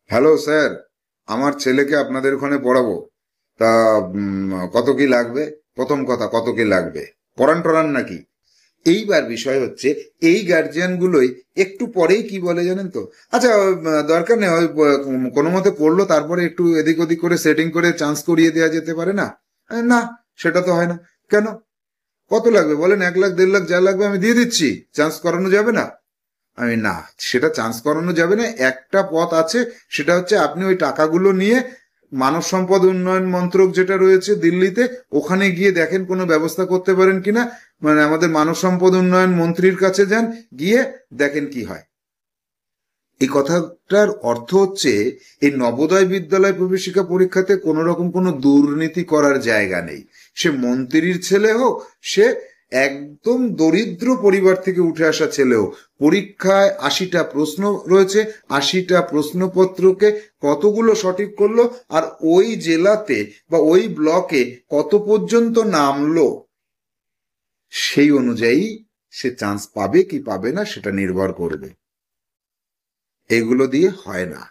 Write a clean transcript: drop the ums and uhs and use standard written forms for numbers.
Hello sir, আমার ছেলেকে আপনাদের ওখানে পড়াবো। তা কত কি লাগবে? প্রথম কথা, কত কি লাগবে? পড়ান টরান নাকি? এইবার বিষয় হচ্ছে, এই গার্জিয়ান গুলোই একটু পরেই কি বলে জানেন তো, আচ্ছা দরকার নেই, ওই কোনো মতে পড়লো, তারপরে একটু এদিক ওদিক করে সেটিং করে চান্স করিয়ে দেওয়া যেতে পারে না? না, সেটা তো হয় না। কেন? কত লাগবে বলেন? 1 লাখ 1.5 লাখ যা লাগবে আমি দিয়ে দিচ্ছি। চান্স করানো যাবে না? আমি না, সেটা চান্স করানো যাবে না। একটা পথ আছে, সেটা হচ্ছে আপনি ওই টাকাগুলো নিয়ে মানব সম্পদ উন্নয়ন মন্ত্রক যেটা রয়েছে দিল্লিতে, ওখানে গিয়ে দেখেন কোনো ব্যবস্থা করতে পারেন কিনা। মানে আমাদের মানব সম্পদ উন্নয়ন মন্ত্রীর কাছে যান, গিয়ে দেখেন কি হয়। এই কথাটার অর্থ হচ্ছে, এই নবোদয় বিদ্যালয় প্রবেশিকা পরীক্ষাতে কোনো রকম কোনো দুর্নীতি করার জায়গা নেই। সে মন্ত্রীর ছেলে হোক, সে একদম দরিদ্র পরিবার থেকে উঠে আসা ছেলে হোক, পরীক্ষায় 80টা প্রশ্ন রয়েছে। 80টা প্রশ্নপত্রকে কতগুলো সঠিক করলো, আর ওই জেলাতে বা ওই ব্লকে কত পর্যন্ত নামলো, সেই অনুযায়ী সে চান্স পাবে কি পাবে না সেটা নির্ভর করবে। এগুলো দিয়ে হয় না।